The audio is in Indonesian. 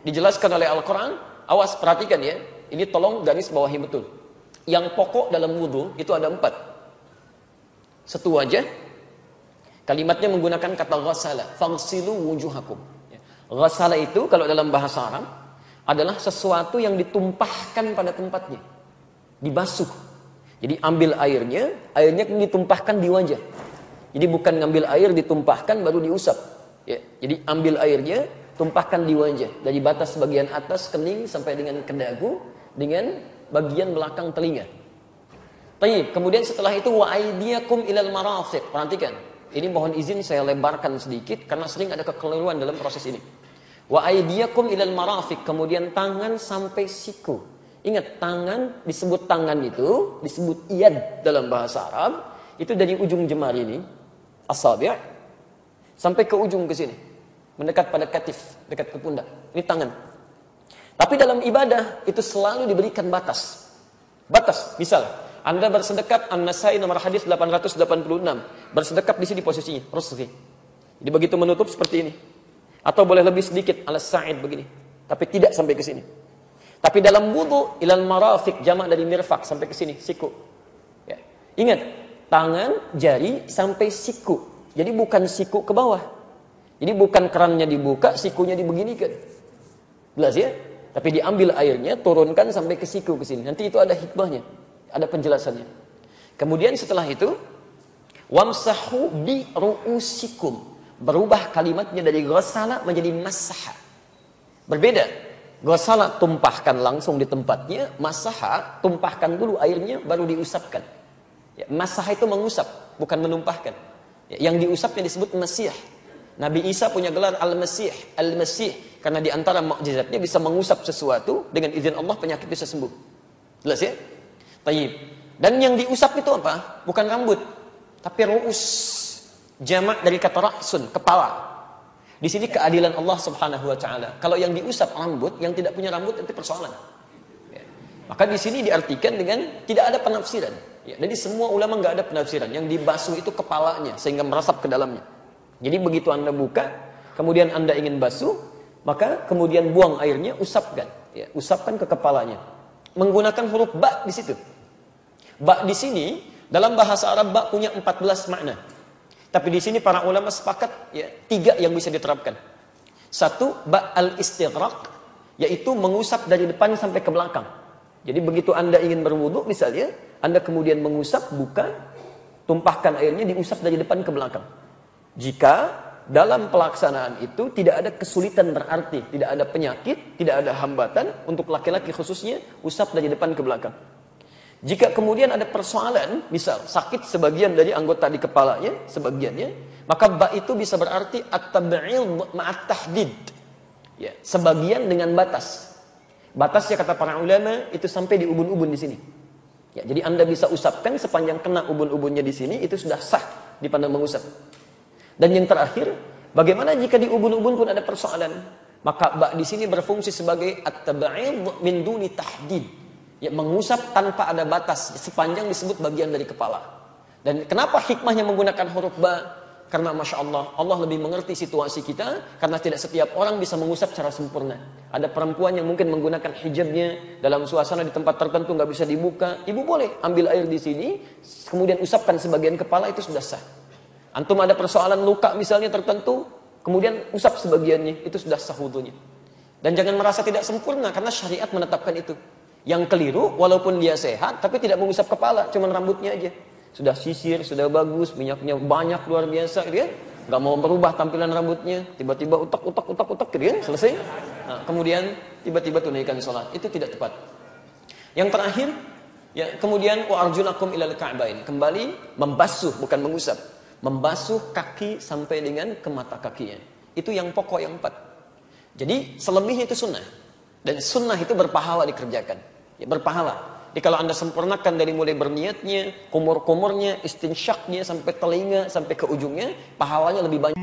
dijelaskan oleh Al-Quran. Awas, perhatikan ya. Ini tolong garis bawahi betul. Yang pokok dalam wudu itu ada 4. Satu wajah. Kalimatnya menggunakan kata ghasala. Faghsilu wujuhakum. Ghasala itu kalau dalam bahasa Arab adalah sesuatu yang ditumpahkan pada tempatnya. Dibasuh. Jadi ambil airnya ditumpahkan di wajah. Jadi bukan ngambil air ditumpahkan baru diusap. Ya. Jadi ambil airnya, tumpahkan di wajah. Dari batas bagian atas kening sampai dengan ke dagu, dengan bagian belakang telinga. Baik, kemudian setelah itu wa aydiyakum ilal marafiq. Perhatikan. Ini mohon izin saya lebarkan sedikit karena sering ada kekeliruan dalam proses ini. Wa aydiyakum ilal marafiq, kemudian tangan sampai siku. Ingat, tangan disebut tangan itu disebut yad dalam bahasa Arab, itu dari ujung jemari ini, asabi' sampai ke ujung ke sini. Mendekat pada katif, dekat ke pundak. Ini tangan. Tapi dalam ibadah itu selalu diberikan batas. Batas, misal Anda bersedekap, An-Nasai nomor hadis 886. Bersedekap di sini posisinya, rusghi. Jadi begitu menutup seperti ini. Atau boleh lebih sedikit, Al-Sa'id begini. Tapi tidak sampai ke sini. Tapi dalam wudu, ilal marafiq, jamak dari mirfaq, sampai ke sini, siku. Ya. Ingat, tangan, jari, sampai siku. Jadi bukan siku ke bawah. Jadi bukan kerannya dibuka, sikunya dibeginikan. Jelas ya? Tapi diambil airnya, turunkan sampai ke siku ke sini. Nanti itu ada hikmahnya, ada penjelasannya. Kemudian setelah itu, wamsahu bi ru'usikum. Berubah kalimatnya dari ghasala menjadi masaha. Berbeda. Ghasala tumpahkan langsung di tempatnya, masaha tumpahkan dulu airnya baru diusapkan. Ya, masaha itu mengusap, bukan menumpahkan. Ya, yang diusapnya disebut masih. Nabi Isa punya gelar Al-Masih, Al-Masih, karena di antara mukjizatnya bisa mengusap sesuatu dengan izin Allah penyakit bisa sembuh. Jelas ya? Tayyib. Dan yang diusap itu apa? Bukan rambut, tapi ru'us. Jamak dari kata ra'sun, kepala. Di sini keadilan Allah Subhanahu wa taala. Kalau yang diusap rambut, yang tidak punya rambut itu persoalan. Ya. Maka di sini diartikan dengan tidak ada penafsiran. Ya. Jadi semua ulama nggak ada penafsiran. Yang dibasuh itu kepalanya sehingga meresap ke dalamnya. Jadi begitu Anda buka, kemudian Anda ingin basuh, maka kemudian buang airnya, usapkan. Ya, usapkan ke kepalanya. Menggunakan huruf ba di situ. Ba di sini dalam bahasa Arab ba punya 14 makna. Tapi di sini para ulama sepakat ya 3 yang bisa diterapkan. 1, ba al-istighraq, yaitu mengusap dari depan sampai ke belakang. Jadi begitu Anda ingin berwudu misalnya, Anda kemudian mengusap, buka, tumpahkan airnya, diusap dari depan ke belakang. Jika dalam pelaksanaan itu tidak ada kesulitan berarti, tidak ada penyakit, tidak ada hambatan, untuk laki-laki khususnya, usap dari depan ke belakang. Jika kemudian ada persoalan, misal sakit sebagian dari anggota di kepalanya, sebagiannya, maka ba itu bisa berarti at-tab'id ma'at tahdid. Ya, sebagian dengan batas. Batasnya kata para ulama itu sampai di ubun-ubun di sini. Ya, jadi Anda bisa usapkan sepanjang kena ubun-ubunnya di sini, itu sudah sah dipandang mengusap. Dan yang terakhir, bagaimana jika di ubun-ubun pun ada persoalan? Maka ba di sini berfungsi sebagai at-tab'id min duni tahdid. Ya, mengusap tanpa ada batas sepanjang disebut bagian dari kepala. Dan kenapa hikmahnya menggunakan huruf ba? Karena Masya Allah, Allah lebih mengerti situasi kita, karena tidak setiap orang bisa mengusap secara sempurna. Ada perempuan yang mungkin menggunakan hijabnya dalam suasana di tempat tertentu nggak bisa dibuka. Ibu boleh ambil air di sini, kemudian usapkan sebagian kepala, itu sudah sah. Antum ada persoalan luka misalnya tertentu, kemudian usap sebagiannya, itu sudah sah wudunya. Dan jangan merasa tidak sempurna, karena syariat menetapkan itu. Yang keliru, walaupun dia sehat, tapi tidak mengusap kepala, cuma rambutnya aja. Sudah sisir, sudah bagus, minyaknya banyak, luar biasa, gitu kan? Gak mau berubah tampilan rambutnya, tiba-tiba utak, gitu kan? Selesai. Nah, kemudian tiba-tiba tunaikan sholat, itu tidak tepat. Yang terakhir, ya kemudian wa arjulakum ilal ka'bain, kembali membasuh, bukan mengusap, membasuh kaki sampai dengan ke mata kakinya. Itu yang pokok yang 4. Jadi selebihnya itu sunnah. Dan sunnah itu berpahala dikerjakan. Ya, berpahala. Jadi kalau Anda sempurnakan dari mulai berniatnya, kumur-kumurnya, istinsyaknya, sampai telinga, sampai ke ujungnya, pahalanya lebih banyak.